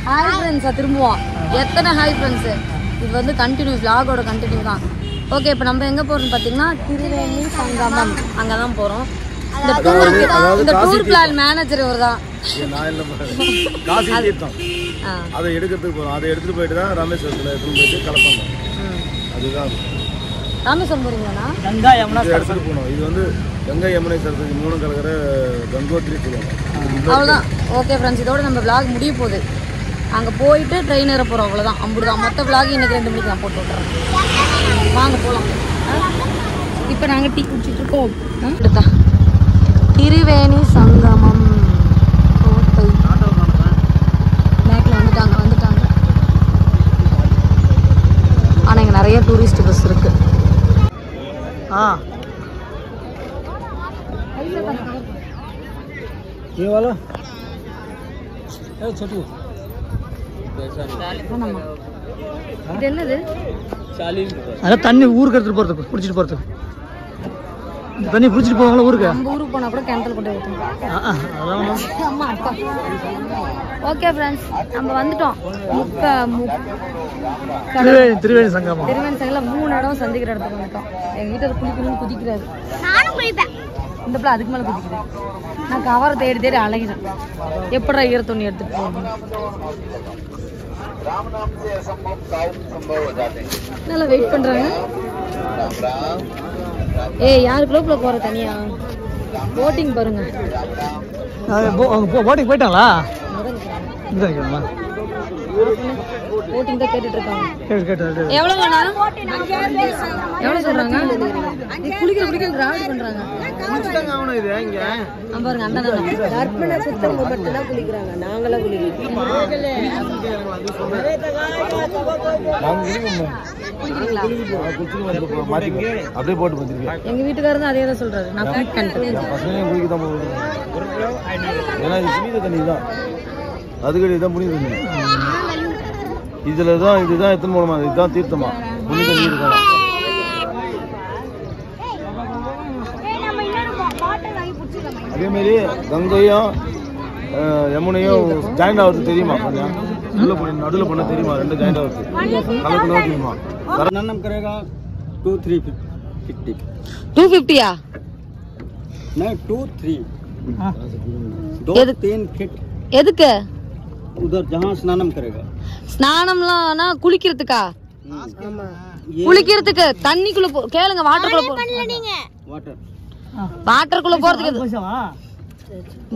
Hi ஃப்ரெண்ட்ஸா திரும்புவோம். எத்தனை ஹாய் ஃப்ரெண்ட்ஸு. இது வந்து கண்டினியூ vlog-ஓட கண்டினியூ தான். ஓகே, இப்போ நம்ம எங்கே போகிறோம்னு பார்த்தீங்கன்னா திருவேணி சங்கமம். அங்கே தான் போகிறோம். இந்த டூர் பிளான் மேனேஜர் இவர் தான். அதை எடுக்கிறதுக்கு போகிறோம். அதை எடுத்துகிட்டு போயிட்டு தான் ராமேஸ்வரத்தில் எடுத்துகிட்டு போயிட்டு கலப்பாங்க. அதுதான் ராமேஸ்வரம் போகிறீங்களா? கங்கா யமுனா எடுத்துகிட்டு போகணும். இது வந்து கங்கை யமுனை சரஸ்வதி 3 கலக்கிற கங்கோத்ரி சொல்லுவாங்க. அவ்வளோதான். ஓகே ஃப்ரெண்ட்ஸ், இதோட நம்ம vlog முடிய போகுது. அங்கே போயிட்டு ட்ரெயின் ஏற போகிறோம். அவ்வளோதான், அம்புடுதான். மொத்த vlog இன்னைக்கு 2 மணிக்கு நான் போட்டு விட்றேன். வாங்க போகலாம். இப்போ நாங்கள் டீ குடிச்சிட்டு இருக்கோம். திருவேணி சங்கமம் பேக்கில் வந்துட்டாங்க. ஆனால் இங்கே நிறைய டூரிஸ்ட் பஸ் இருக்கு. ये वाला छोटू இது என்னது? அதான் தண்ணி ஊருக்கு எடுத்துட்டு போறதுக்கு பிடிச்சிட்டு போறதுக்கு. இந்த தண்ணி பிடிச்சிட்டு போவாங்களா ஊருக்கு? நம்ம ஊருக்கு போனால் கூட கேன்சல் கொண்டு வைக்கணும். அம்மா அப்பா. ஓகே ஃப்ரெண்ட்ஸ், நம்ம வந்துட்டோம். திருவேணி சங்கமம். திருவேணி சங்கமம் 3 இடம் சந்திக்கிற இடத்துக்கு வந்துட்டோம். எங்கள் வீட்டில் குளிக்கணும்னு குதிக்கிறாரு. இந்த பிள்ளை அதுக்கு மேலே குதிக்கிறேன். நான் கவரை தேடி அழகிறேன். எப்படா ஈர துணி எடுத்துட்டு போகணும். நல்லா வெயிட் பண்றாங்க. யாருக்குள்ள போற தனியா போட்டிங் பாருங்க. போட்டிங் போயிட்டாங்களா? போட்டிங் தான் கேட்டுட்டு இருக்காங்க. எவ்வளவு சொல்றாங்க? குளிக்கிற ராவடி பண்றாங்க. பாருங்க அண்ணன் கற்பனை சுத்தம் மட்டும் தான் குளிக்கிறாங்க. நாங்களாம் அப்படியே போட்டு வந்துருக்கேன். எங்க வீட்டுக்காரர் தான் அதே தான் சொல்றாரு. நான் ஏன்னா இது புனித தண்ணி தான். அதுக்கு இதுதான் புனித தண்ணி. இதுலதான் இதுதான் எத்தனை மூலமா இதுதான் தீர்த்தமா புனித நீர் தான். அதே மாதிரி கங்கையும் யமுனையும் ஜாயிண்ட் ஆகுது தெரியுமா? கொஞ்சம் நடுவில் பண்ண தெரியுமா? 2 ஜாயிண்ட் ஆகுது கலக்கணும் தெரியுமா? நன்னம் கரேகா 2-350 250 नहीं 2-3 2-3 फीट. எதுக்கு? उधर जहाँ स्नानम करेगा. ஸ்நானம்லாம்னா குளிக்கிறதுக்கா? குளிக்கிறதுக்கு தண்ணிக்குள்ள கேளுங்க. வாட்டருக்குள்ள वाटर வாட்டருக்குள்ள போறதுக்கு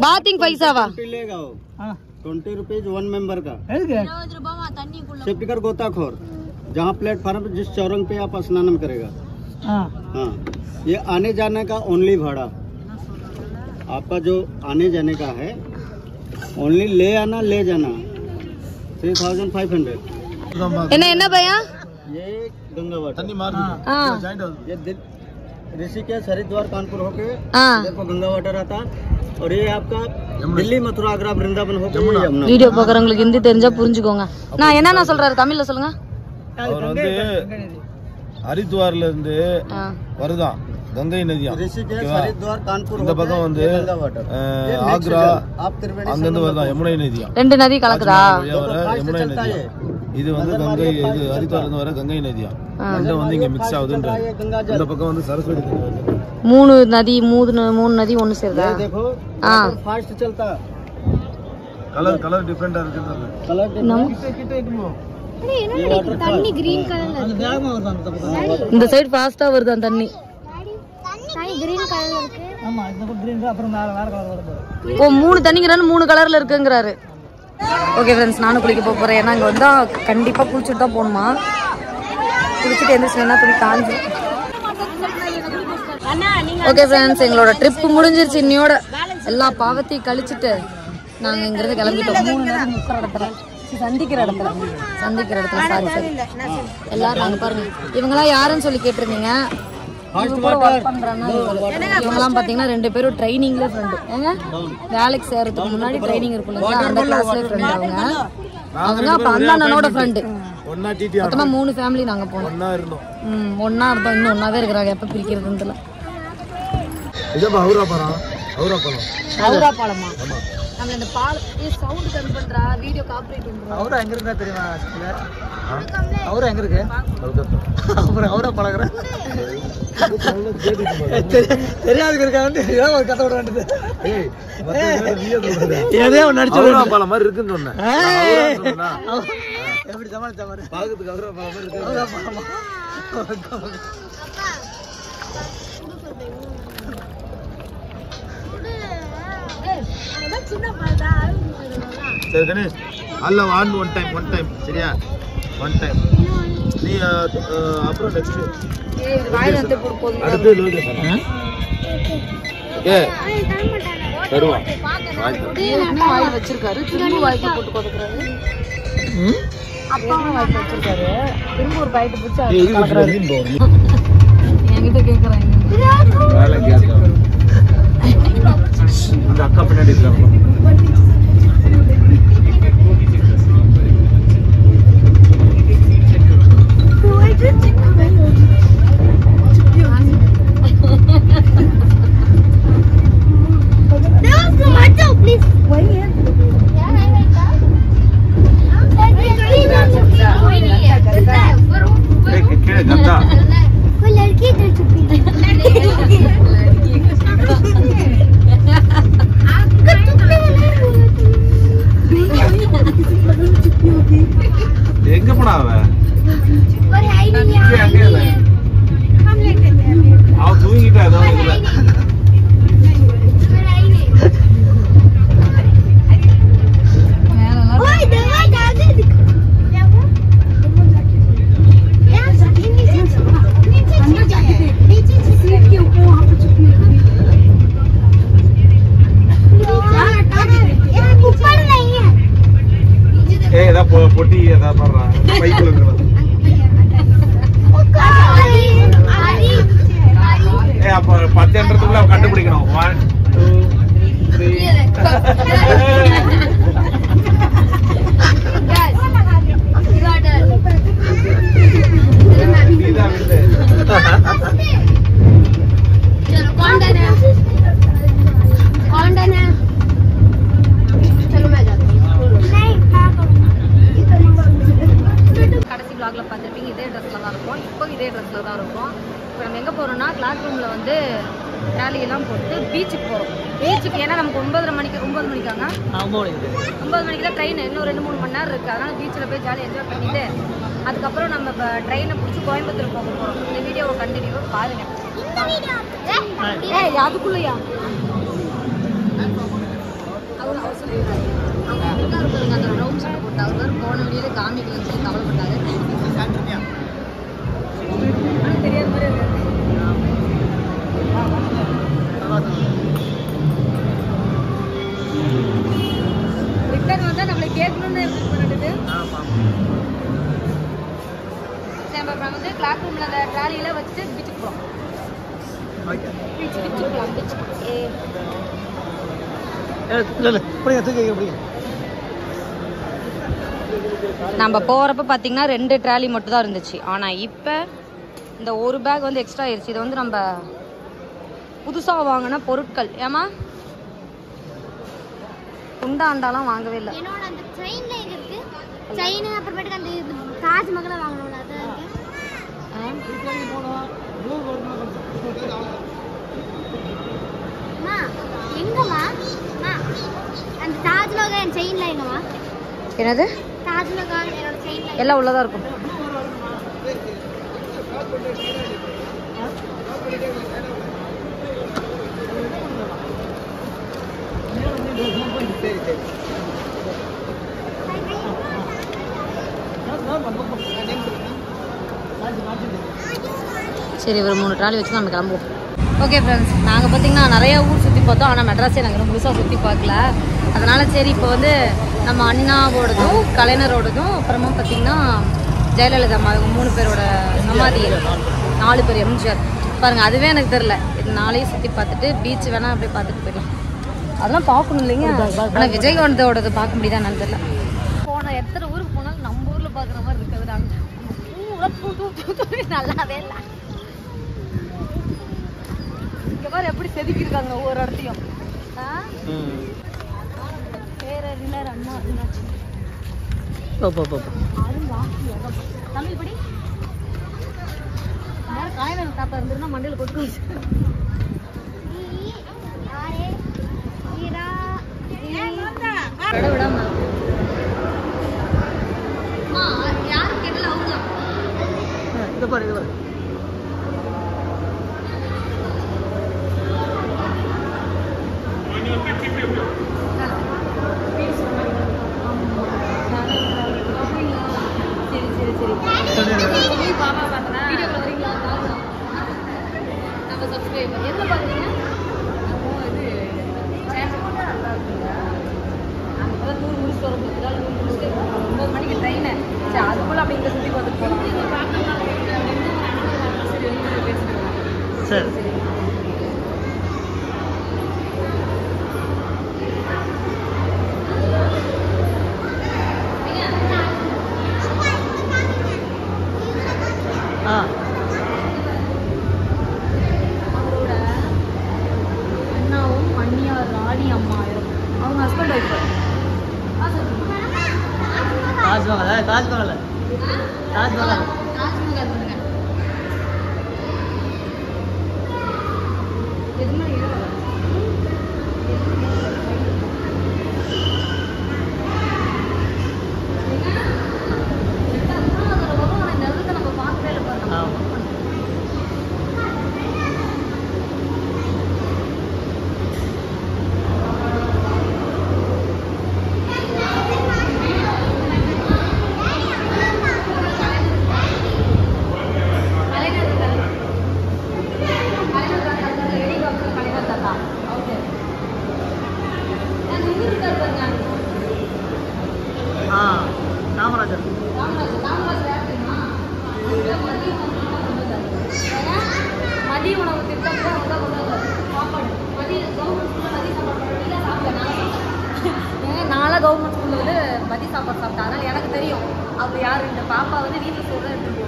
பாத்திங் பைசாவா? 20 रुपीज 1 मेंबर का. 20 रुपए तन्नी कुल. सेफ्टी कर गोताखोर जहाँ प्लेटफॉर्म पे जिस चौरंग पे आप स्नानम करेगा. हाँ, ये आने जाने का ओनली भाड़ा आपका जो आने जाने का है. ओनली ले आना ले जाना 3500. என்ன பையா? ये गंगा वाटर தண்ணி மாறுது. ஜாயிண்ட் ஆகுது. ये ऋषिकेश हरिद्वार कानपुर होके देखो गंगा वाटर आता. और ये आपका दिल्ली मथुरा आगरा वृंदावन होके यमुना. வீடியோ பார்க்கறவங்களுக்கு ஹிந்தி தெரிஞ்சா புரிஞ்சுக்கோங்க. நான் என்ன சொல்றாரு தமிழ்ல சொல்லுங்க. அவர் வந்து ஹரித்வார்ல இருந்து வருதான் கங்கை நதியா. ऋषिकेश हरिद्वार कानपुर இந்த பக்கம் வந்து ஆக்ரா அங்க இருந்து வருதான் யமுனை நதியா. 2 நதி கலக்குதா? யமுனை நதியா. இது வந்து கங்கை, இது ஹரித்வார்ல இருந்து வர கங்கை நதியா. ரெண்டும் வந்து இங்க மிக்ஸ் ஆகுதுன்ற. இந்த பக்கம் வந்து சரஸ்வதி நதி வருது. 3 நதி 3 நதி ஒன்னு சேருதா? देखो फास्ट चलता. கலர் டிஃபரெண்டா இருக்குன்றது. कलर தண்ணி கிரீன் கலர்ல இந்த சைடு ஃபாஸ்டா வருது அந்த தண்ணி. தண்ணி கிரீன் கலர்ல இருக்கு. ஆமா இந்த பக்கம் கிரீன் அப்புறம் வேற கலர் வருது. ஓ 3 தண்ணிங்கறானே 3 கலர்ல இருக்குங்கறாரு. ஓகே ஃப்ரெண்ட்ஸ், நானும் குளிக்க போறேன். ஏன்னா இங்க வந்தா கண்டிப்பா குளிச்சிட்டு தான் போணுமா. குளிச்சிட்டு எந்திரிச்சேன்னா துணி காஞ்சு. ஓகே ஃப்ரெண்ட்ஸ், எங்களோட ட்ரிப் முடிஞ்சிருச்சு. இன்னையோட எல்லா பாவத்தையும் கழிச்சிட்டு நாங்கள் இங்கிருந்து கிளம்பிட்டோம். 3 நேரம் நிற்கிற இடத்துல சந்திக்கிற இடத்துல சாரி எல்லாரும் நாங்கள் பாருங்க. இவங்கெல்லாம் யாருன்னு சொல்லி கேட்டிருந்தீங்க. இவங்கெல்லாம் பார்த்தீங்கன்னா 2 பேரும் ட்ரைனிங்ல ஃப்ரெண்டு. ஏங்க வேலைக்கு சேர்றதுக்கு முன்னாடி ட்ரைனிங் இருக்குல்ல, அந்த கிளாஸ்ல ஃப்ரெண்டு அவங்க. அப்போ அந்த அண்ணனோட ஃப்ரெண்டு. மொத்தமா 3 ஃபேமிலி நாங்க போனோம். ஒண்ணா இருந்தோம். இன்னும் ஒண்ணாவே இருக்கிறாங்க. எப்ப பிரிக்கிறதுன்னு தெரியல. இது ஹவுரா பாலம். ஹவுரா பாலமா? நம்ம இந்த பால் சவுண்ட் கம்மி பண்றா வீடியோ காப்பிரைட் பண்றோம். அவரு எங்க இருக்கா தெரியுமா? அவரு எங்க இருக்கு? அவரா பழகுற தெரியாது இருக்கா வந்து ஒரு கதை விட வேண்டியது. ஏதோ நடிச்சு பல மாதிரி இருக்குன்னு சொன்னேன். எப்படி சமாளிச்சா மாதிரி பாக்கிறதுக்கு அவரா பல மாதிரி இருக்கு. சரி கணேஷ் அல்ல ஒன் டைம் சரியா? ஒன் டைம் நீ அப்புறம் நெக்ஸ்ட் அடுத்து லோகேஷ் தருவான் வாயில வச்சிருக்காரு திரும்ப வாய்க்கு போட்டு கொடுக்குறாரு. அப்பா வாய்க்கு வச்சிருக்காரு திரும்ப ஒரு பாக்கெட் பிடிச்சி என்கிட்ட கேக்குறாங்க. அக்கா பின்னாடி இருக்காங்க. எங்க போனா அவ தூங்கிட்டா பொட்டி ஏதாவது பண்றான் பைக்குள்ள அப்ப 10 கண்டுபிடிக்கணும். 1 2 கடைசி vlogல பார்த்துருப்பீங்க. இதே ட்ரெஸ்ல தான் இருக்கும். இப்போ இதே ட்ரெஸ்ல தான் இருக்கும். இப்போ நம்ம எங்கே போகிறோம்னா கிளாஸ் ரூமில் வந்து ரேலியெல்லாம் போட்டு பீச்சுக்கு போகிறோம். பீச்சுக்கு ஏன்னா நமக்கு 9 மணிக்காங்க 9 மணிக்கு தான் ட்ரெயின். இன்னும் 2-3 மணி நேரம் இருக்குது. அதனால் பீச்சில் போய் ஜாலியாக என்ஜாய் பண்ணிவிட்டு அதுக்கப்புறம் நம்ம இப்போ ட்ரெயினை பிடிச்சி கோயம்புத்தூர் போக போகிறோம். இந்த வீடியோவை கண்டினியூவாக பாருங்கள். அதுக்குள்ளையா அவர் சொல்லிடுறாரு. அவங்க இருப்பாருங்க அந்த ரவுண்ட் சட்டை போட்டு அவர் போன வழியில காமிக்கலன்னு சொல்லி கவலைப்பட்டாரு. தெரியாத மாதிரி ரிட்டர்ன் வந்தா நம்மளை கேட்கணும்னு பண்ணிட்டு நம்ம வந்து கிளாஸ் ரூம்ல அந்த ட்ராலியில வச்சுட்டு பீச்சுக்கு போறோம். நம்ம போறப்ப பாத்தீங்கன்னா 2 ட்ராலி மட்டும் தான் இருந்துச்சு. ஆனா இப்ப இந்த ஒரு பேக் வந்து எக்ஸ்ட்ரா ஆயிடுச்சு. இது வந்து நம்ம புதுசா வாங்கின பொருட்கள். ஏமா குண்டா அண்டாலாம் வாங்கவே இல்லை. என்னோட அந்த செயின்ல எங்க இருக்கு? செயின் அப்புறமேட்டுக்கு அந்த தாஜ்மஹால் வாங்கணும்ல அது இருக்கு. எங்கம்மா அந்த தாஜ்மஹால் செயின்ல எங்கம்மா? என்னது தாஜ்மஹால் என்னோட செயின்ல எல்லாம் உள்ளதா இருக்கும். சரி ஒரு 3 ட்ராலி வச்சு நம்ம கிளம்புவோம். ஓகே ஃப்ரெண்ட்ஸ், நாங்கள் பார்த்தீங்கன்னா நிறையா ஊர் சுற்றி பார்த்தோம். ஆனால் மெட்ராஸே நாங்கள் முழுசாக சுற்றி பார்க்கல. அதனால் சரி இப்போ வந்து நம்ம அண்ணாவோடதும் கலைஞரோடதும் அப்புறமா பார்த்திங்கன்னா ஜெயலலிதா அம்மா இவங்க 3 பேரோட சமாதி 4 பேர் எம்ஜிஆர் பாருங்கள். அதுவே எனக்கு தெரில. இது 4ஐயும் சுற்றி பார்த்துட்டு பீச் வேணால் அப்படியே பார்த்துட்டு போயிடலாம். அதெல்லாம் பார்க்கணும் இல்லைங்க. ஆனால் விஜயகாந்தோடது பார்க்க முடியுதா என்னன்னு தெரியல. போன எத்தனை ஊருக்கு போனாலும் நம்ம ஊரில் பார்க்குற மாதிரி இருக்குது. நாங்கள் நல்லாவே இல்லை. இங்கே பாரு எப்படி செதுக்கியிருக்காங்க ஒவ்வொரு இடத்தையும். பேரறிஞர் அண்ணா அருங்காட்சி. தமிழ் படி காயனர் தாத்தா இருந்திருந்தா மண்டையில் கொட்டு வச்சு விடாம யாரு கேட்டல அவங்க இதை பாரு இதை பாரு. சரி அவரோட அண்ணாவும் அண்ணியார் ராணி அம்மாவும் அவங்க ஹஸ்பண்ட் ஒய்ஃப். தாஜ்மஹால் தாஜ்மஹால் தாஜ்மஹால் தாஜ்மஹால் பண்ணுங்க. எதுவுமே நம்ம பார்க்கவே இல்லை. காமராஜர் மதிய உணவு திட்டம் சாப்பாடு மதிய கவர்மெண்ட் ஸ்கூல்ல மதிய சாப்பாடு சாப்பிட்டேன். நான்லாம் கவர்மெண்ட் ஸ்கூல்ல வந்து மதிய சாப்பாடு சாப்பிட்டேன். அதனால எனக்கு தெரியும் அப்படி யார் இந்த பாப்பா வந்து வீட்டில் சொல்ல எடுத்துட்டு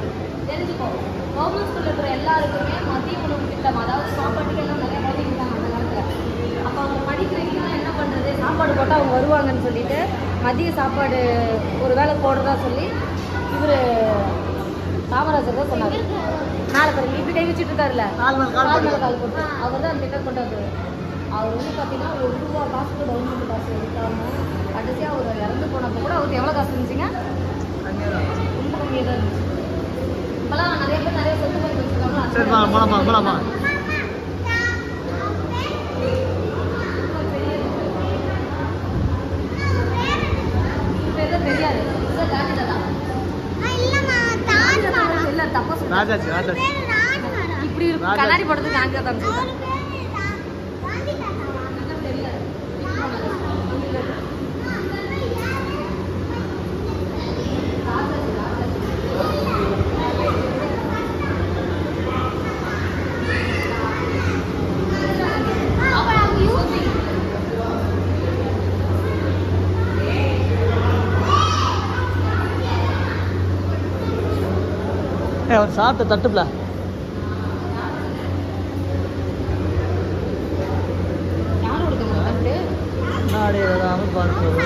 தெரிஞ்சுக்கோ. கவர்மெண்ட் ஸ்கூல்ல இருக்கிற எல்லாருக்குமே மதிய உணவு திட்டம், அதாவது சாப்பாட்டுக்கு எல்லாம் நிறைய பண்ணிக்கிட்டாங்க அந்த காலத்தில். அப்போ அவங்க படிக்கிறவங்க என்ன பண்ணுறது, சாப்பாடு போட்டால் அவங்க வருவாங்கன்னு சொல்லிட்டு மதிய சாப்பாடு ஒரு வேளை போடுறதா சொல்லி இவர் காமராஜர் தான் சொன்னார். நாளை பாருங்க இப்படி கை வச்சுட்டு இருக்காருல்ல, கால் மேலே கால் போட்டு அவர் தான் அந்த திட்டம் கொண்டு வந்தார். அவர் வந்து பார்த்தீங்கன்னா ₹1 காசுக்கு கவர்மெண்ட் காசு எடுத்தாங்க. கடைசியாக அவர் இறந்து போனப்போ கூட அவருக்கு எவ்வளோ காசு இருந்துச்சுங்க? ரொம்ப கம்மியாக தான் இருந்துச்சு. இப்போலாம் நிறைய பேர் நிறைய சொத்து பண்ணி வச்சுருக்காங்க. தெரியாது இப்படி கண்ணாடி போடுறதுக்கு ஆங்க தான் அவர் சாப்பிட்ட தட்டுப்ல முன்னாடி வராமல் பார்ப்பது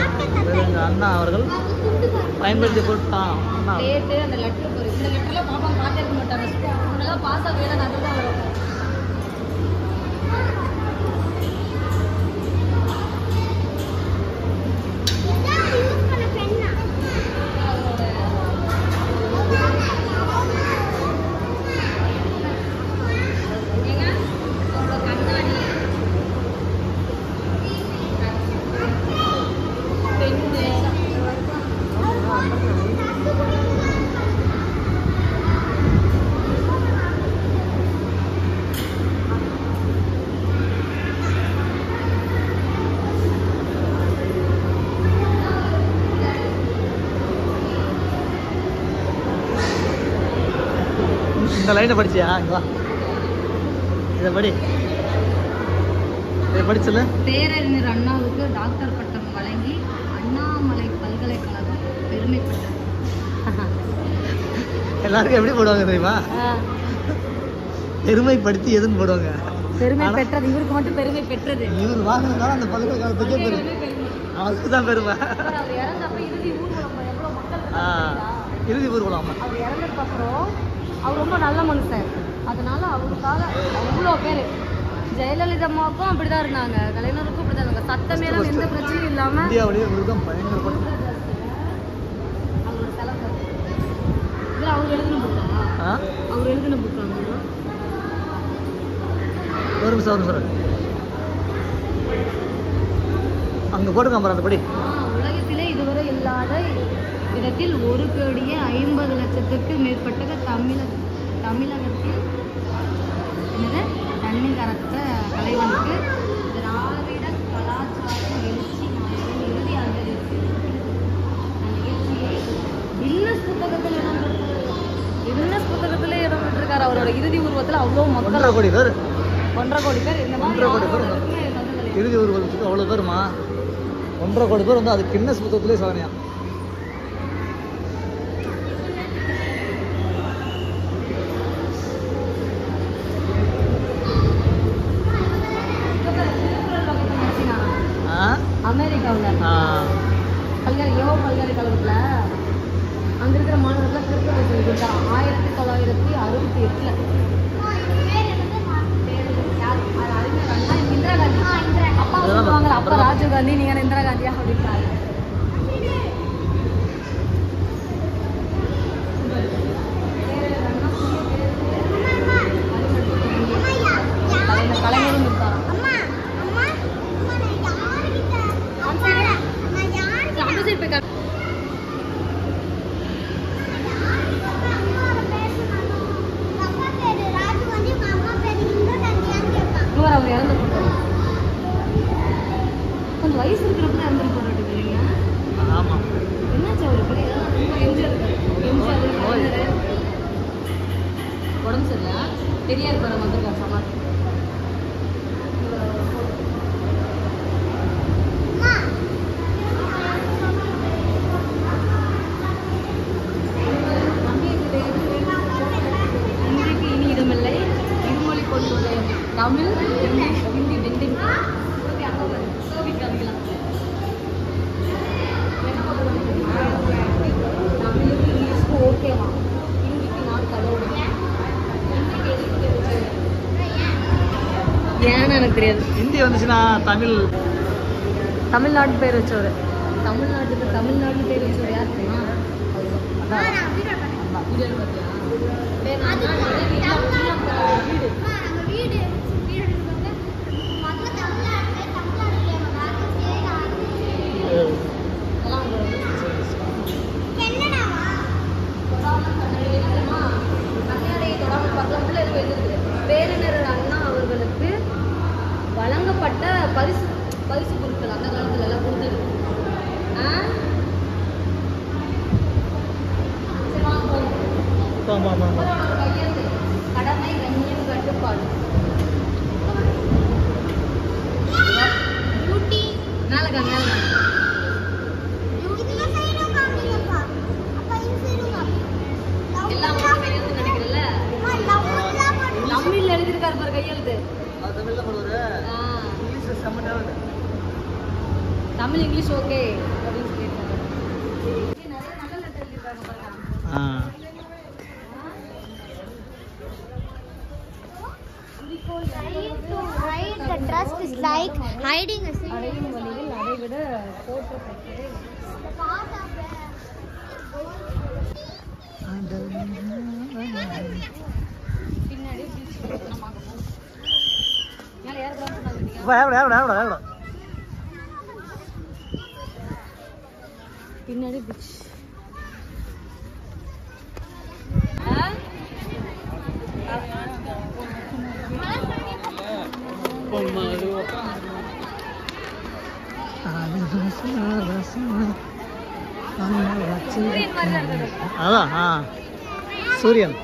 அண்ணா அவர்கள் பயன்படுத்தி கொடுத்தான். அந்த லெட்டர் இந்த லெட்டர்லாம் பாப்பா பார்த்துருக்க மாட்டாங்க. பாஸ் ஆகல அதுதான் வரும். இந்த லைனை படிச்சியா? வா இதை படி, இதை படிச்சல. பேரறிஞர் அண்ணாவுக்கு டாக்டர் பட்டம் வழங்கி அண்ணாமலை பல்கலைக்கழகம் பெருமைப்பட்டது. எல்லாருக்கும் எப்படி போடுவாங்க தெரியுமா? பெருமைப்படுத்தி எதுன்னு போடுவாங்க. பெருமை பெற்றது, இவருக்கு மட்டும் பெருமை பெற்றது. இவர் வாங்கினதால அந்த பல்கலைக்கழகத்துக்கே பெருமை. அவருக்கு தான் பெருமை. அவர் இறந்தப்ப இறுதி ஊர்வலம் எவ்வளோ மக்கள் இறுதி ஊர்வலம். அவர் இறந்ததுக்கு அப்புறம் அவர் ரொம்ப நல்ல மனுஷன், அதனால அவருக்காக அவ்வளோ பேர். ஜெயலலிதா அம்மாவுக்கும் அப்படிதான் இருந்தாங்க, கலைஞருக்கும் அப்படிதான் இருந்தாங்க. சத்தமே எந்த பிரச்சனையும் இல்லாம இந்தியாவிலேயே மிருகம் பயங்கரப்பட்ட அவரோட செலவு. இதில் அவர் எழுதின புக்கா? அவர் எழுதின புக்காங்க. ஒரு நிமிஷம் சார், அங்கே போட்டுங்க அப்புறம் அந்த படி. உலகத்திலே இதுவரை இல்லாத விதத்தில் 1,50,00,000 மேற்பட்ட தமிழகத்தில் தண்ணி கரத்த தலைவனுக்கு திராவிட கலாச்சார எழுச்சி நாயகன் இறுதி அஞ்சலி நிகழ்ச்சியை கின்னஸ் புத்தகத்தில் இடம் பெற்றிருக்காரு. அவரோட இறுதி உருவத்தில் அவ்வளோ மக்கள், 1.5 கோடி பேர். 1.5 கோடி பேர். இந்த மாதிரி 1.5 கோடி பேர் இறுதி ஊர்வலத்துக்கு அவ்வளோ பேருமா? 1.5 கோடி பேர் வந்து அது கின்னஸ் புத்தகத்திலே சாதனையா. அமெரிக்காவில் பல்கலைக்கழகத்தில் அங்கே இருக்கிற மாணவர்கள் திருக்குறள் சொல்லி கொடுத்தாங்க 1968. இந்திரா காந்தி அப்பா சொல்லுவாங்க, அப்பா ராஜீவ் காந்தி, நீங்க இந்திரா காந்தியா அப்படின்றாங்க. கலைஞரும் இருக்காராம். அவர் இறந்து போட்டார். கொஞ்சம் வயசு இருக்கிறப்ப இறந்து போராட்டு இல்லைங்க. ஆமாம். என்னாச்சு அவருக்கு? எம்ஜிஆர் உடம்பு சரியில்லை, பெரியார் படம் வந்துருக்காரு சமாதி. இன்றைக்கு இனி இடமில்லை, இருமொழி கொண்டுள்ள தமிழ், இங்கிலீஷ், ஹிந்தி, பெண்டிங் காமிக்கலாம். தமிழ் இங்கிலீஷ்க்கு ஓகேவா, ஹிந்திக்கு நான் கலோடு. ஏன்னு எனக்கு தெரியாது. ஹிந்தி வந்துச்சுன்னா தமிழ்நாட்டு பேர் வச்சவர், தமிழ்நாட்டுக்கு தமிழ்நாடு பேர் வச்சவர் யார் தெரியுமா? பேரறிஞர் அண்ணா அவர்களுக்கு வழங்கப்பட்ட பரிசு பொருட்கள் அந்த காலத்துல எல்லாம் கொடுத்தது. கடமை, கண்ணியம், கட்டுப்பாடு. தமிழ்ல எழுதிருக்காரு பாரு கையெழுத்து. தமிழ் இங்கிலீஷ் ஓகே அப்படின்னு சொல்லியிருக்காங்க. நிறைய நல்ல லெட்டர் எழுதிருக்காங்க பாருங்க. The trust is like hiding a secret. அடையும் வழியில் அடைவிட போட்டு பின்னாடி பின்னாடி பீச். அதான் சூரியன்.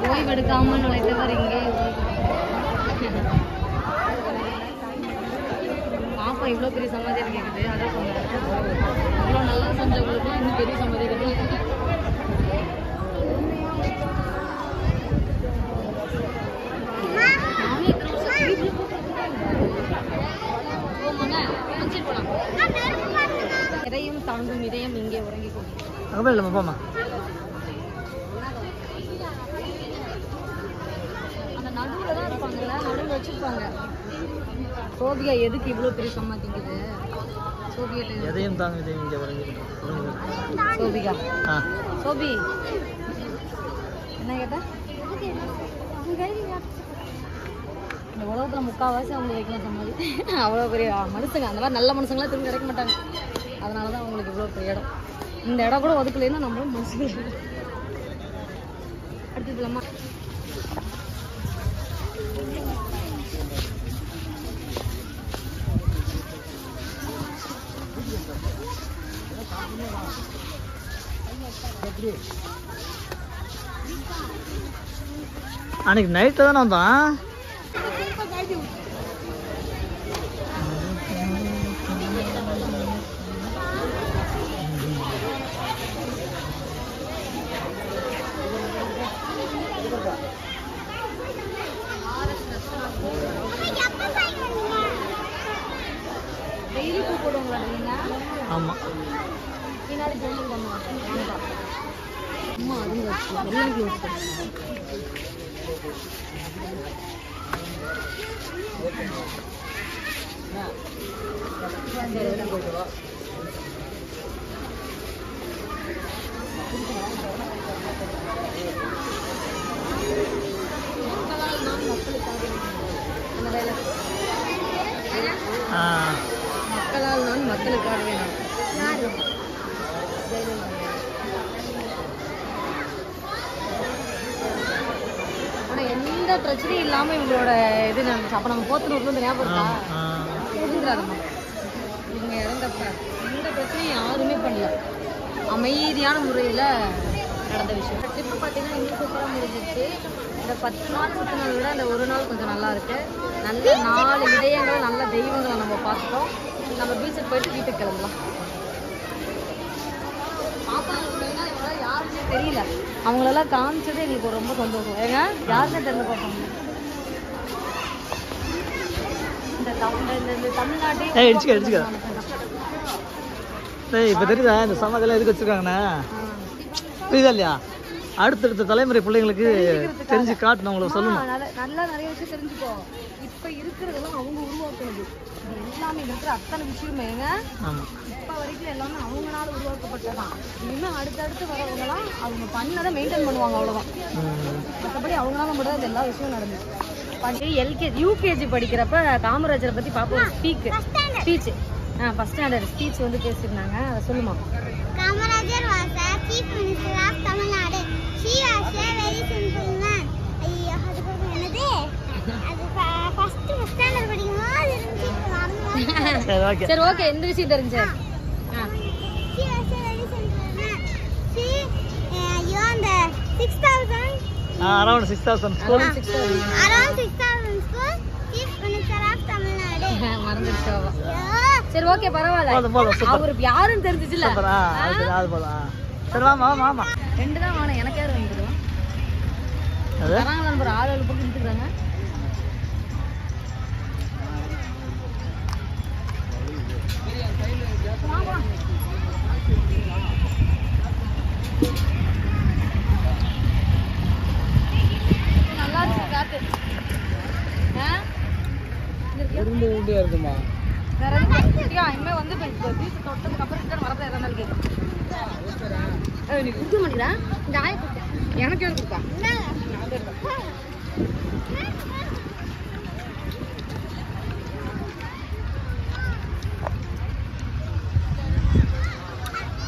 ஓய்வெடுக்காமல் நுழைத்தவர் இங்கே. பாப்பா இவ்வளோ பெரிய சமாதி கேட்குது, அதான் சொன்னேன். இவ்வளோ நல்லா செஞ்சவங்களுக்குலாம் இன்னும் பெரிய சமாதி கேட்குது. அங்கே இல்லைம்மா போம்மா. அந்த நடுவில் தான் இருப்பாங்கல்ல, நடுவில் வச்சுருப்பாங்க. சோபியா எதுக்கு இவ்வளோ பெரிய சம்மாத்திங்குது? சோபியா எதையும் தாங்க இதையும் இங்கே வரங்க. சோபிகா ஆ சோபி என்ன கேட்டேன்? இந்த உலகத்தில் முக்கால்வாசி அவங்க வைக்கலாம் சமாதி. அவ்வளோ பெரிய மனுஷங்க, அந்த மாதிரி நல்ல மனுஷங்களாம் திரும்ப கிடைக்க மாட்டாங்க. அதனால தான் அவங்களுக்கு இவ்வளோ பெரிய இடம். இந்த இடம் கூட ஒதுக்கலைன்னா நம்மளும் மனுஷங்க. அடுத்தது இல்லாமல் அன்னைக்கு நைட்டு தானே வந்தான். டெய்லி பூ போடுவாங்களா நீங்க? ஆமாம் பின்னாடி ஜெல்லி பண்ணுவாங்க. அம்மா அதுங்க வச்சு எல்லாம் க்ளோஸ் பண்ணுவாங்க. மக்களால் நான் மக்களுக்காகவே நான். ஆனா எந்த பிரச்சனையும் இல்லாம இவங்களோட இது நடந்துச்சு. அப்ப நம்ம போத்தனூர்ல ஞாபகம் இருக்கா? புரிஞ்சுக்கிறாரம்மா, இவங்க இறந்தப்ப எந்த பிரச்சனையும் யாருமே பண்ணல. அமைதியான முறையில் நடந்த விஷயம். ட்ரிப்பு பார்த்தீங்கன்னா இன்னும் சூப்பராக முடிஞ்சிச்சு. இந்த 10 நாள் சுற்றினதை விட அந்த ஒரு நாள் கொஞ்சம் நல்லா இருக்கு. நல்ல 4 இதயங்கள், நல்ல தெய்வங்களை நம்ம பார்த்துட்டோம். நம்ம பீச்சுக்கு போயிட்டு வீட்டுக்கு கிளம்பலாம். யாருமே தெரியல, அவங்களெல்லாம் காமிச்சது எங்களுக்கு ரொம்ப சந்தோஷம். ஏங்க யாருமே தெரிஞ்ச பார்ப்போம். இந்த தமிழ்நாட்டில் இப்போ தெரியுதா இந்த சமாதியெல்லாம் எதுக்கு வச்சுருக்காங்கண்ணா? புரியுதா இல்லையா? அடுத்தடுத்த தலைமுறை பிள்ளைங்களுக்கு தெரிஞ்சு காட்டணும், அவங்களுக்கு சொல்லணும். நல்லா நிறைய விஷயம் தெரிஞ்சுக்கோ. இப்போ இருக்கிறதெல்லாம் அவங்க உருவாக்குறது எல்லாமே. இருக்கிற அத்தனை விஷயமேங்க இப்போ வரைக்கும் எல்லாமே அவங்களால உருவாக்கப்பட்டதான். இனிமேல் அடுத்தடுத்து வரவங்கலாம் அவங்க பண்ணதை மெயின்டைன் பண்ணுவாங்க, அவ்வளோதான். மற்றபடி அவங்களால மட்டும் எல்லா விஷயமும் நடந்துச்சு. எல்கேஜி யூகேஜி படிக்கிறப்ப காமராஜரை பற்றி பார்ப்போம். ஸ்பீச் ஃபர்ஸ்ட் ஸ்டாண்டர்ட் ஸ்பீச் வந்து பேசியிருந்தாங்க. அதை சொல்லுமா? Kamarajar was a chief minister of Tamil Nadu. She was a very simple man. ஐயோ அதுக்கு என்னது? அது ஃபர்ஸ்ட் ஸ்டாண்டர்ட் படிக்கும்போது இருந்துச்சு. சரி ஓகே, எந்த விஷயம் தெரிஞ்சு? She was a very simple man. She earned 6,000. Around 6,000 school. Around 6,000 school. Chief minister of Tamil Nadu. மறந்துடுச்சு. சரி ஓகே பரவாயில்ல. அவருக்கு யாருன்னு தெரிஞ்சிச்சுல. அது போதும். சரி வாமா வாமா. 2 தான் வாங்க. எனக்கு யார் வந்துடும்? வராங்க நம்பர் ஆள் போட்டு நிறுத்துக்கிறாங்க. நல்லா இருக்கு காத்து. இருக்குமா? இனிமே வந்து பீச் தொட்டதுக்கு அப்புறம் ரிட்டர்ன் வரப்ப எதாவது கேட்கும். நீ கொடுக்க மாட்டேங்கிறா? இந்த ஆய கொடுத்தேன். எனக்கு யார் கொடுப்பா?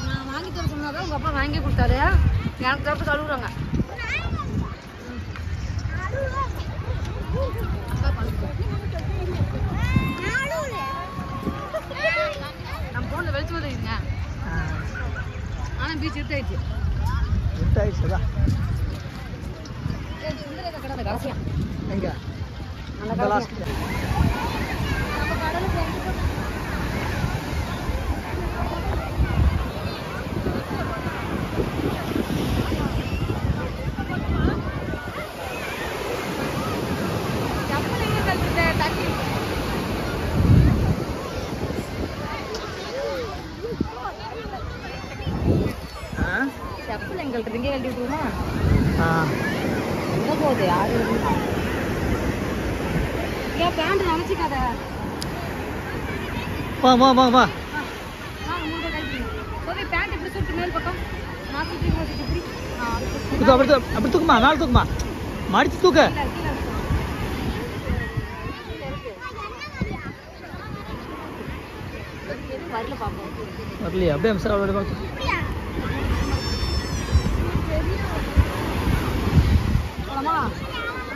நான் வாங்கி தர சொன்னாதான் உங்க அப்பா வாங்கி கொடுத்தாரு. எனக்கு தரப்பு தழுவுறாங்க. நம்ம போன்ல வெளிச்சு வந்துருக்கீங்க. ஆனா பீச் இருட்டாயிடுச்சு. சுந்தரேகா கடை கடைசியா எங்க? அந்த கடைசியா நம்ம கடலுக்கு செப்பல் எங்க கழுத்துட்ட தண்ணி? இங்கே கழட்டி விட்டுருமா? ஆ எங்கே போகுது யாரு? ஏன் பேண்ட் நினச்சிக்காத. வா வா வா வா சோபி பேண்ட் இப்படி சுட்டு மேல் பக்கம் நான் சுற்றி இப்படி அப்படி தூக்குமா, மேலே தூக்குமா, மடிச்சு தூக்க. வரல பார்ப்போம். வரலையா? அப்படியே மிஸ் அவளோட பார்த்து போலாமா?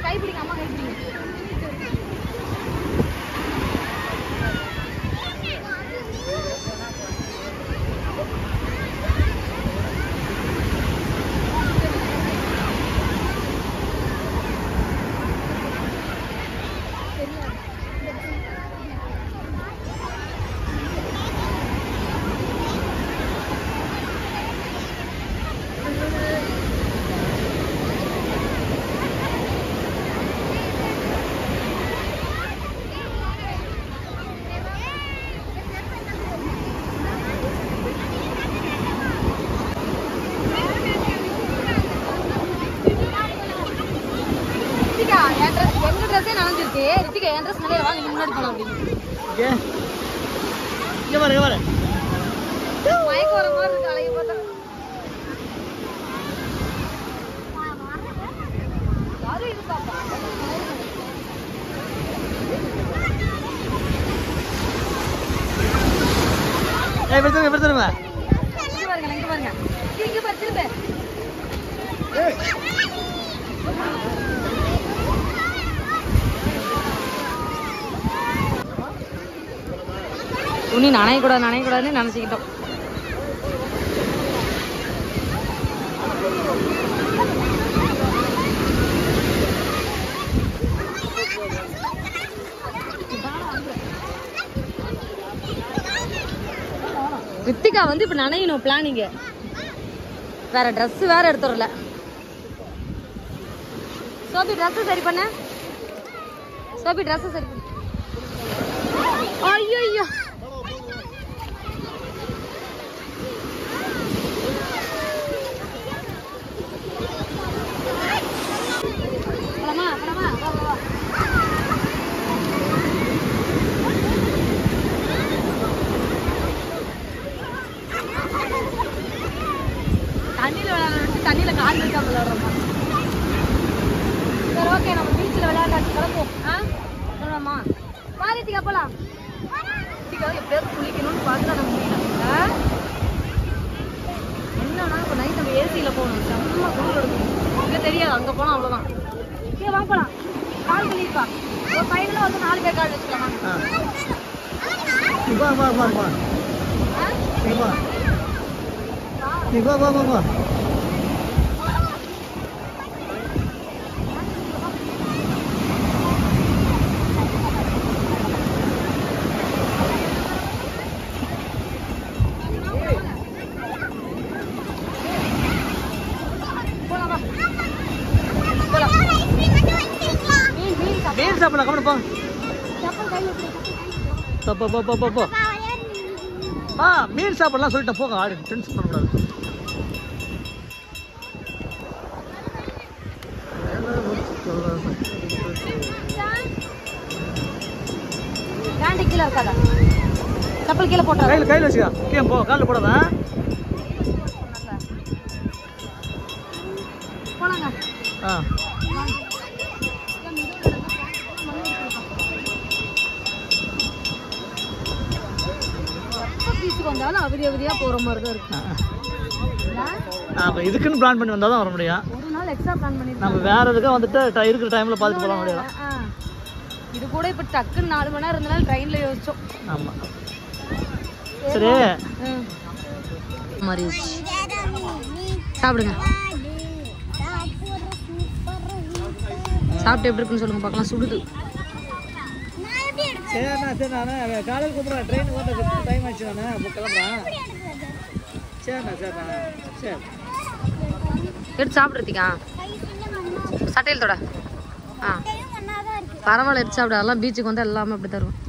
கை பிடிங்க, அம்மா கை பிடிங்க. எங்க ட்ரெஸ்ஸே நனைஞ்சிருக்கு. ரித்திகா என் ட்ரெஸ் நிறைய வாங்க, முன்னாடி போலாம் அப்படின்னு. இங்கே வர மயக்க வர மாதிரி இருக்கு அழகி பார்த்தா. யாரும் இது சாப்பா. பெருத்துருங்க. இங்க பாருங்க, இங்க பாருங்க, இங்க பாரு திரும்ப. துணி நனையக்கூடாதுன்னு நினச்சிக்கிட்டோம். ரித்திகா வந்து இப்ப நனையணும் பிளானிங்க. வேற ட்ரெஸ் வேற எடுத்துடல. சோபி ட்ரெஸ் சரி பண்ண. சோபி ட்ரெஸ் சரி பண்ண. ஐயோ ஐயோ போலாமா போலாமா வா வா வா. தண்ணியில் விளையாடுறது, தண்ணியில் கால் இருக்காம விளையாடுறோமா? சரி ஓகே, நம்ம பீச்சில் விளையாண்டாச்சு, கிளம்புவோம். ஆ சொல்லலாமா? ரித்திகா போலாம். ரித்திகா எப்படியாவது குளிக்கணும்னு பார்த்து நம்ம முடியல. என்னன்னா இப்போ நைட் நம்ம ஏசியில் போகணும். செம்ம குளிர் எடுக்கணும். இங்கே தெரியாது, அங்கே போனால் அவ்வளோதான். சரி வாங்க போகலாம். கால் பண்ணியிருப்பா ஒரு பையனில் வந்து 4 பேர் கால் வச்சுக்கலாமா? வா வா வா வா வா வா வா வா. மீன் சாப்பிடலாம், கம்மனு போ. போ ஆ மீன் சாப்பிடலாம் சொல்லிட்டேன், போங்க. ஆடு டென்ஷன் பண்ணக்கூடாது. கீழே இருக்காதா? செப்பல் கீழே போட்டா கையில் வச்சுக்கா. கீழே போ, காலில் போடாதான். போனாங்க. ஆ பீச்சுக்கு வந்தாலும் அவதியா போகிற மாதிரி தான் இருக்கு. அப்போ இதுக்குன்னு பிளான் பண்ணி வந்தால் தான் வர முடியும். ஒரு நாள் எக்ஸ்ட்ரா பிளான் பண்ணி நம்ம வேற எதுக்கும் வந்துட்டு இருக்கிற டைமில் பார்த்துட்டு போக முடியாது. இது கூட இப்போ டக்குன்னு 4 மணி நேரம் இருந்தாலும் ட்ரெயினில் யோசிச்சோம். ஆமாம் சரி மாதிரி சாப்பிடுங்க. சாப்பிட்டு எப்படி இருக்குன்னு சொல்லுங்க பார்க்கலாம். சுடுது. சரிண்ணா சரிண்ணா, காலையில் கூப்பிட்றேன். ட்ரெயின் ஓட்ட டைம் ஆச்சு, நான் அப்போ கிளம்புறேன். சரிண்ணா சரிண்ணா சரி. எடுத்து சாப்பிட்றதுக்கா சட்டையில் தொட. ஆ பரவாயில்ல, எடுத்து சாப்பிட. அதெல்லாம் பீச்சுக்கு வந்து எல்லாமே அப்படி தருவோம்.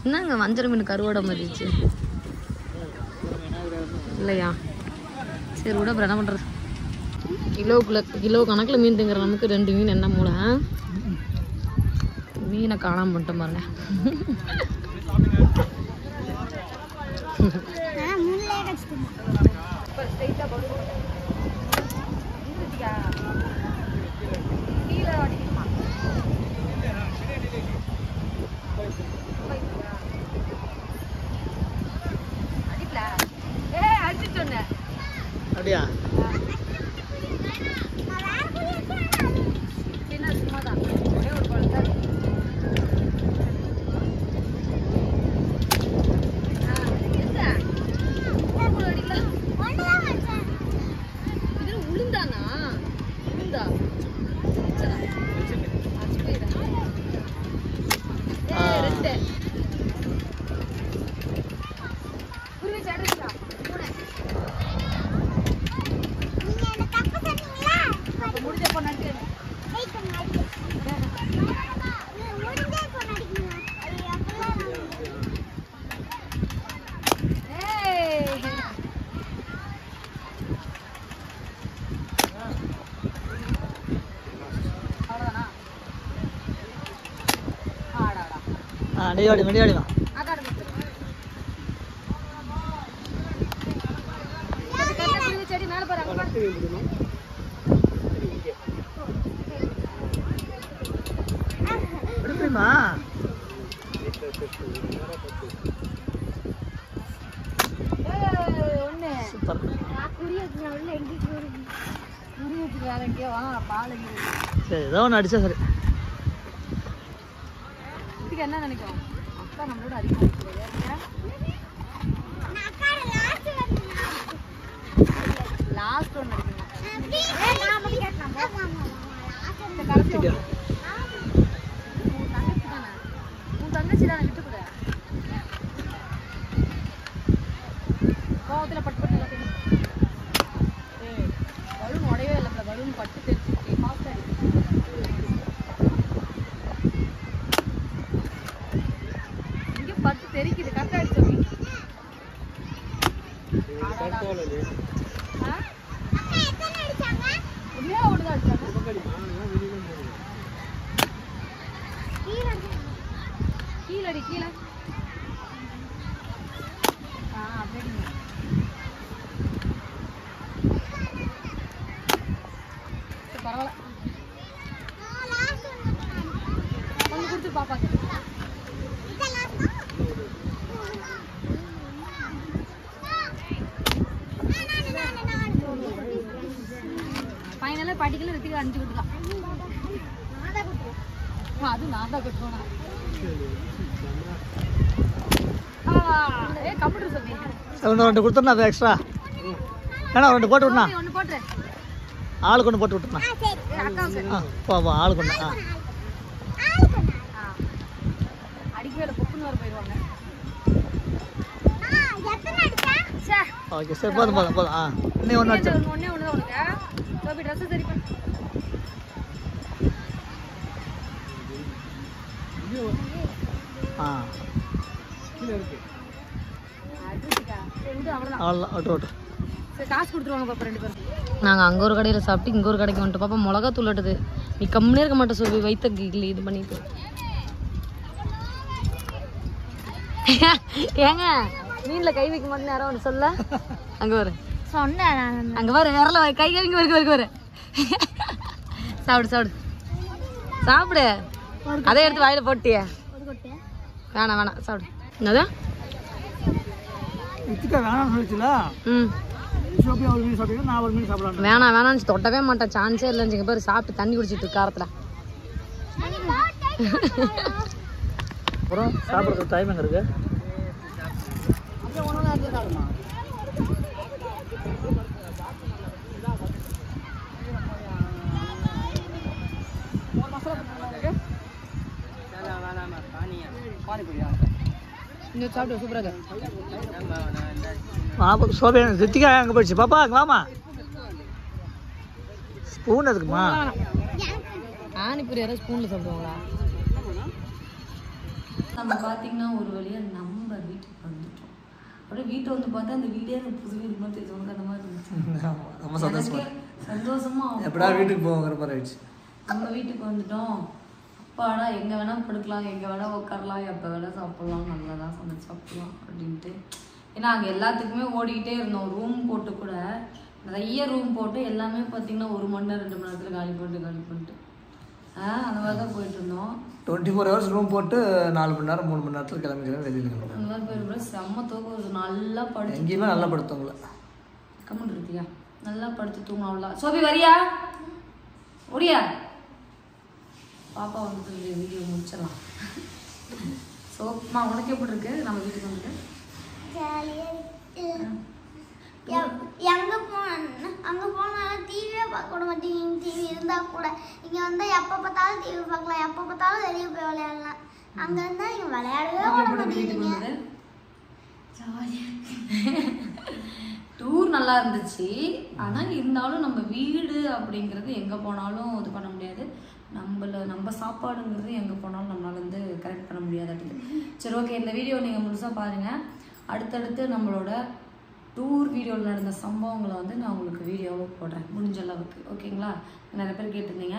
என்னங்க வஞ்சர மீன் கருவாடை மாதிரிச்சு இல்லையா? சரி விட அப்புறம் என்ன பண்ணுறது. கிலோ கணக்கில் மீன் திங்கிற நமக்கு 2 மீன் என்ன மூளை மீனை காணாம பண்ணிட்டோம் பாருங்க. அப்படியா? நெடியாடி நெடியாடிமா எடுத்துமா சூப்பர். சரி ஏதோ ஒன்று அடிச்சா சரி. என்ன நினைக்கும் அக்கா நம்மளோட அதிகம் லாஸ்ட் ஒன்று உன் தங்கச்சி தானே விட்டு கூட கோவத்தில் பட்டு பட்டு பலூன் உடையவே இல்லை. பலூன் பட்டு தெரிச்சு ஃபாஸ்ட் அடிச்சு பத்து தெரிக்குது. கரெக்டா அடிச்சு கீழடி கீழே பரவாயில்ல கொஞ்சம் கொடுத்து பாப்பாக்கு ஃபைனலாக படிக்கல ரித்திகா அனுப்பிச்சு விட்டுலாம். அது நான் தான் கட்டுவேன். கம்ப்யூட்டர் சொன்னேன் 2 கொடுத்துருந்தா அது எக்ஸ்ட்ரா ஏன்னா 2 போட்டு விட்டுனா ஒன்று போட்டுறேன். ஆளுக்கு ஒன்று போட்டு விட்டுனா போ ஆளுக்கு ஒன்று. அடிக்கவே பொப்புன்னு வர போயிடுவாங்க. ஓகே சரி போதும் போதும் போதும். இன்னும் ஒன்று அடிச்சு ஒன்றே ஒன்று தான் உனக்கு. சோபி ட்ரெஸ்ஸு சரி பண்ணு. அவ்வளோதான் விட்டு விட்டு காசு கொடுத்துருவாங்க பாப்பா 2 பேரும். நாங்கள் அங்கே ஒரு கடையில் சாப்பிட்டு இங்கே ஒரு கடைக்கு வந்துட்டு பாப்பா மிளகா தூளட்டுது. நீ கம்முனே இருக்க மாட்டேன் சொல்லி வைத்த கிளி இது பண்ணிட்டு ஏங்க மீனில் கை வைக்க மாட்டேன்னு யாரோ ஒன்று சொல்ல. அங்கே வர சொன்னேன். அங்கே வர விரல கை கவிங்க வரைக்கும் வர சாப்பிடு சாப்பிடு சாப்பிடு. அதே எடுத்து வாயில போட்டியே. வேணாம் வேணாம் சாப்பிடு. என்னதான் வேணாம்னு சொல்லிச்சுல. வேணாம் வேணான்னு தொட்டவே மாட்டேன். சான்ஸே இல்லைன்னு பேர் சாப்பிட்டு தண்ணி குடிச்சிட்டு இருக்கு காரத்தில். அப்புறம் சாப்பிட்றதுக்கு டைம் எங்கே இருக்கு? சோபே ரித்திகா அங்கே போயிடுச்சு. பாப்பா அங்கே வாமா. ஸ்பூன் எதுக்குமா? ஆனிப்பூரி யாராவது ஸ்பூனில் சாப்பிடுவாங்களா? நம்ம பார்த்தீங்கன்னா ஒரு வழியாக நம்ம வீட்டுக்கு வந்துட்டோம். அப்படியே வீட்டை வந்து பார்த்தா அந்த வீடே எனக்கு புது வீடு மாதிரி தெரிஞ்சவங்க அந்த மாதிரி இருந்துச்சு. ரொம்ப சந்தோஷமா சந்தோஷமா எப்படா வீட்டுக்கு போங்கிற மாதிரி ஆயிடுச்சு. நம்ம வீட்டுக்கு வந்துட்டோம், அப்பாடா எங்கே வேணால் படுக்கலாம், எங்கே வேணால் உட்காரலாம், எப்போ வேணால் சாப்பிட்லாம், நல்லா தான் சமைச்சு சாப்பிட்லாம் அப்படின்ட்டு. ஏன்னா அங்கே எல்லாத்துக்குமே ஓடிக்கிட்டே இருந்தோம். ரூம் போட்டு கூட நிறைய ரூம் போட்டு எல்லாமே பார்த்தீங்கன்னா 1 மணி நேரம் 2 மணி நேரத்தில் காலி பண்ணிட்டு அந்த மாதிரி தான் போயிட்டு இருந்தோம். 24 hours ரூம் போட்டு 4 மணி நேரம் 3 மணி நேரத்தில் கிளம்பிக்கிறேன் வெளியில் கிளம்புறேன். அந்த மாதிரி போயிருப்போம். செம்ம தூக்கம் வருது, நல்லா படுத்து எங்கேயுமே நல்லா படுத்தவங்கள கம்முன்னு இருக்கியா, நல்லா படுத்து தூங்கணும். அவ்வளோ சோபி வரியா ஓடியா, பாப்பா வந்துட்டு வீடியோ முடிச்சிடலாம். சோப்மா உனக்கு எப்படி இருக்கு நம்ம வீட்டுக்கு வந்துட்டு? அங்க போனாலும் டிவியே பார்க்க விட மாட்டேங்க. டிவி இருந்தா கூட இங்க வந்து எப்ப பார்த்தாலும் டிவி பார்க்கலாம், எப்ப பார்த்தாலும் வெளியே போய் விளையாடலாம். அங்க இருந்தா இங்க விளையாடவே விட மாட்டேங்க. டூர் நல்லா இருந்துச்சு. ஆனால் இருந்தாலும் நம்ம வீடு அப்படிங்கிறது எங்கே போனாலும் இது பண்ண முடியாது. நம்ம சாப்பாடுங்கிறது எங்கே போனாலும் நம்மளால் வந்து கரெக்ட் பண்ண முடியாது. சரி ஓகே, இந்த வீடியோ நீங்கள் முழுசாக பாருங்கள். அடுத்தடுத்து நம்மளோட டூர் வீடியோவில் நடந்த சம்பவங்களை வந்து நான் உங்களுக்கு வீடியோவை போடுறேன் முடிஞ்ச அளவுக்கு. ஓகேங்களா? நிறைய பேர் கேட்டிருந்தீங்க.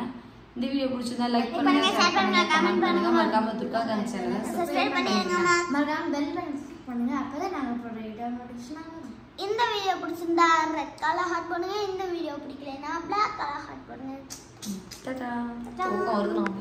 இந்த வீடியோ பிடிச்சிருந்தா லைக் பண்ணுங்க, ஷேர் பண்ணுங்க, கமெண்ட் பண்ணுங்க. மறக்காம துர்கா காந்தி சேனலை சப்ஸ்கிரைப் பண்ணிடுங்க. மறக்காம பெல் பட்டன் கிளிக் பண்ணுங்க. அப்பதான் நாங்க போடுற வீடியோ நோட்டிஃபிகேஷன் வரும். இந்த வீடியோ பிடிச்சிருந்தா ரெட் கலர் ஹார்ட் பண்ணுங்க. இந்த வீடியோ பிடிக்கலனா Black கலர் ஹார்ட் பண்ணுங்க. டாடா. வருது நான்